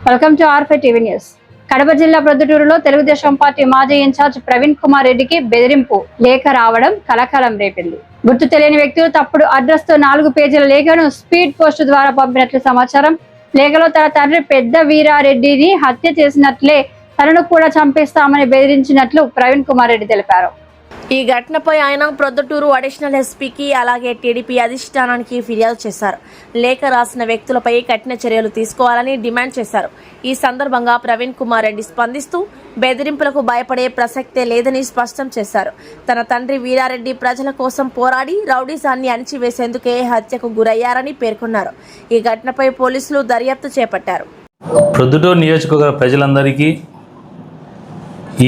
Welcome to R5 TV news. Kadapa జిల్లా ప్రొద్దుటూరులో Telugu Desam party మాజీ ఇన్ఛార్జ్ ప్రవీణ్ కుమార్ రెడ్డికి బెదిరింపు లేఖ రావడం కలకలం రేపింది. గుర్తు తెలియని వ్యక్తులు తప్పుడు అడ్రస్ తో 4 పేజీల లేఖను స్పీడ్ పోస్ట్ ద్వారా పంపినట్లు సమాచారం. లేఖలో తన తండ్రి పెద్ద వీరారెడ్డిని హత్య చేసినట్లే తనను కూడా చంపేస్తామని బెదిరించినట్లు ప్రవీణ్ కుమార్ రెడ్డి తెలిపారు. ఈ ఘటనపై ఆయన ప్రొద్దుటూరు అడిషనల్ ఎస్పీకి అలాగే టీడీపీ అధిష్టానానికి ఫిర్యాదు చేశారు. లేఖ రాసిన వ్యక్తులపై కఠిన చర్యలు తీసుకోవాలని డిమాండ్ చేశారు. ఈ సందర్భంగా ప్రవీణ్ కుమార్ రెడ్డి స్పందిస్తూ బెదిరింపులకు భయపడే ప్రసక్తే లేదని స్పష్టం చేశారు. తన తండ్రి వీరారెడ్డి ప్రజల కోసం పోరాడి రౌడీజాన్ని అణిచివేసేందుకే హత్యకు గురయ్యారని పేర్కొన్నారు. ఈ ఘటనపై పోలీసులు దర్యాప్తు చేపట్టారు. ప్రొద్దుటూరు నియోజకవర్గ ప్రజలందరికీ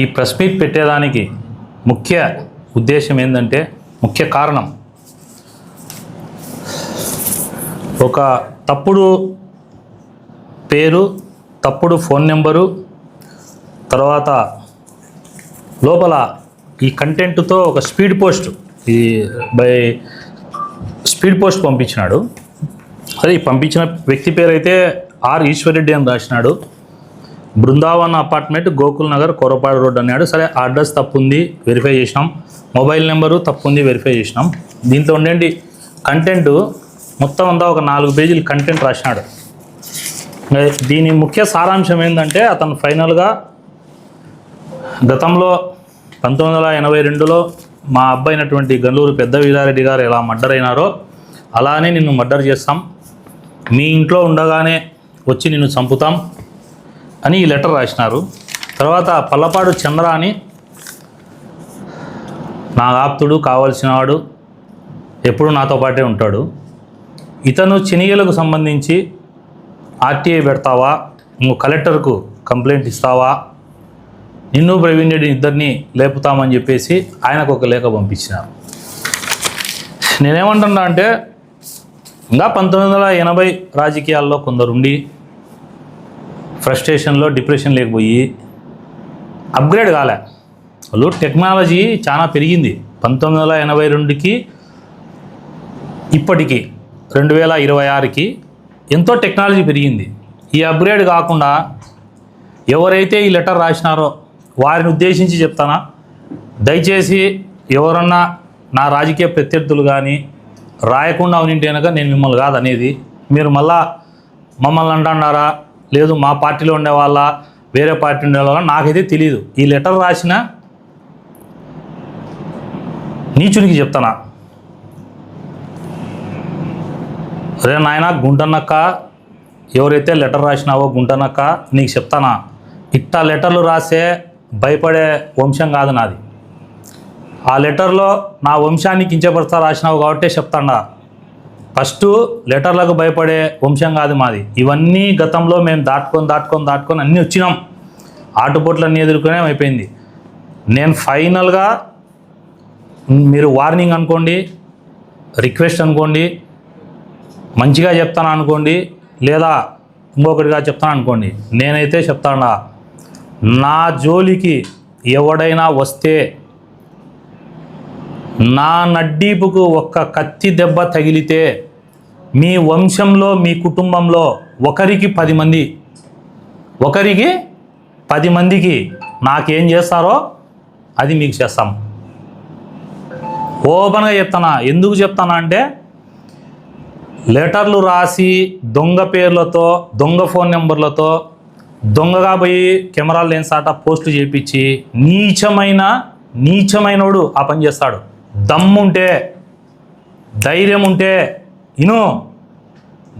ఈ ప్రెస్ మీట్ పెట్టేదానికి ముఖ్య ఉద్దేశం ఏంటంటే, ముఖ్య కారణం ఒక తప్పుడు పేరు, తప్పుడు ఫోన్ నెంబరు, తర్వాత లోపల ఈ కంటెంట్తో ఒక స్పీడ్ పోస్ట్ పంపించినాడు. అదే పంపించిన వ్యక్తి పేరు అయితే ఆర్ ఈశ్వరెడ్డి అని రాసినాడు. బృందావన్ అపార్ట్మెంట్, గోకుల్ నగర్, కొరపాడు రోడ్ అన్నాడు. సరే, అడ్రస్ తప్పు ఉంది, వెరిఫై చేసినాం. మొబైల్ నెంబరు తప్పు ఉంది, వెరిఫై చేసినాం. దీంట్లో ఉండండి కంటెంట్ మొత్తం అంతా ఒక 4 పేజీలు కంటెంట్ రాసినాడు. దీని ముఖ్య సారాంశం ఏంటంటే, అతను ఫైనల్గా గతంలో 1982లో మా అబ్బాయినటువంటి గల్లూరు పెద్ద వీరారెడ్డి గారు ఎలా మర్డర్ అయినారో అలానే నిన్ను మర్డర్ చేస్తాం, మీ ఇంట్లో ఉండగానే వచ్చి నిన్ను చంపుతాం అని ఈ లెటర్ రాసినారు. తర్వాత పల్లపాడు చంద్ర అని నా ఆప్తుడు, కావాల్సినవాడు, ఎప్పుడు నాతో పాటే ఉంటాడు. ఇతను చినిగలకు సంబంధించి ఆర్టీఐ పెడతావా, నువ్వు కలెక్టర్కు కంప్లైంట్ ఇస్తావా, నిన్ను ప్రవీణ్ రెడ్డి ఇద్దరిని లేపుతామని చెప్పేసి ఆయనకు ఒక లేఖ పంపించినారు. నేనేమంటున్నా అంటే, ఇంకా 1980 రాజకీయాల్లో కొందరుండి ఫ్రస్ట్రేషన్లో డిప్రెషన్ లేకపోయి అప్గ్రేడ్ కాలే. వాళ్ళు టెక్నాలజీ చాలా పెరిగింది. 1982కి ఇప్పటికి 2026కి ఎంతో టెక్నాలజీ పెరిగింది. ఈ అప్గ్రేడ్ కాకుండా ఎవరైతే ఈ లెటర్ రాసినారో వారిని ఉద్దేశించి చెప్తానా, దయచేసి ఎవరన్నా నా రాజకీయ ప్రత్యర్థులు కానీ రాయకుండా ఉనింటే కనుక నేను మిమ్మల్ని కాదనేది. మీరు మమ్మల్ని అంటున్నారా, లేదు మా పార్టీలో ఉండే వాళ్ళ, వేరే పార్టీ ఉండే వాళ్ళ నాకైతే తెలియదు. ఈ లెటర్ రాసిన నీచునికి చెప్తానా, అరే నాయన గుంటనక్క, ఎవరైతే లెటర్ రాసినావో గుంటనక్క, నీకు చెప్తానా, ఇట్టా లెటర్లు రాసే భయపడే వంశం కాదు నాది. ఆ లెటర్లో నా వంశాన్ని కించపరుస్తా రాసినావు కాబట్టి చెప్తాడా. ఫస్ట్ లెటర్లకు భయపడే వంశం కాదు మాది. ఇవన్నీ గతంలో మేము దాటుకొని అన్నీ వచ్చినాం. ఆటుపోట్లన్నీ ఎదుర్కొనే అయిపోయింది. నేను ఫైనల్గా మీరు వార్నింగ్ అనుకోండి, రిక్వెస్ట్ అనుకోండి, మంచిగా చెప్తాను అనుకోండి, లేదా ఇంకొకటిగా చెప్తాను అనుకోండి. నేనైతే చెప్తాడా, నా జోలికి ఎవడైనా వస్తే నా నడ్డీపుకు ఒక్క కత్తి దెబ్బ తగిలితే మీ వంశంలో, మీ కుటుంబంలో ఒకరికి 10 మందికి నాకేం చేస్తారో అది మీకు చేస్తాం. ఓపెన్గా చెప్తానా. ఎందుకు చెప్తానా అంటే, లెటర్లు రాసి దొంగ పేర్లతో, దొంగ ఫోన్ నెంబర్లతో, దొంగగా పోయి కెమెరా లెన్స్ ఆట పోస్టులు చేయించి నీచమైనోడు ఆ పని చేస్తాడు. దమ్ముంటే, ధైర్యం ఉంటే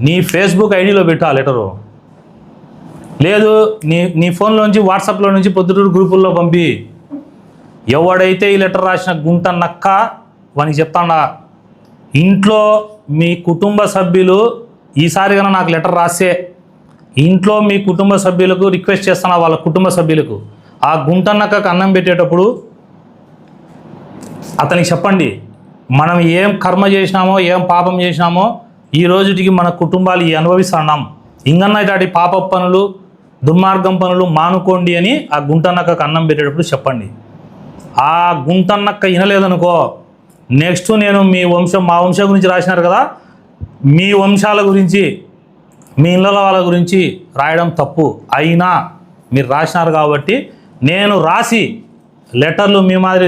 నీ ఫేస్బుక్ ఐడిలో పెట్టు ఆ లెటరు, లేదు నీ ఫోన్లోంచి వాట్సాప్లో నుంచి పొద్దుటూరు గ్రూపుల్లో పంపి. ఎవడైతే ఈ లెటర్ రాసిన గుంట నక్క వానికి చెప్తాడా, ఇంట్లో మీ కుటుంబ సభ్యులు ఈసారి కన్నా నాకు లెటర్ రాస్తే ఇంట్లో మీ కుటుంబ సభ్యులకు రిక్వెస్ట్ చేస్తాను, వాళ్ళ కుటుంబ సభ్యులకు ఆ గుంటన్నక్కకు అన్నం పెట్టేటప్పుడు అతనికి చెప్పండి, మనం ఏం కర్మ చేసినామో, ఏం పాపం చేసినామో ఈ రోజుకి మన కుటుంబాలు అనుభవిస్తున్నాం. ఇంకన్నా ఇలాంటి పాప పనులు, దుర్మార్గం పనులు మానుకోండి అని ఆ గుంటన్నక్కకు అన్నం పెట్టేటప్పుడు చెప్పండి. ఆ గుంటన్నక్క వినలేదనుకో, నెక్స్ట్ నేను మా వంశం గురించి రాసినారు కదా, మీ వంశాల గురించి మీ ఇళ్ళ వాళ్ళ గురించి రాయడం తప్పు అయినా మీరు రాసినారు కాబట్టి నేను రాసి లెటర్లు మీ మాదిరి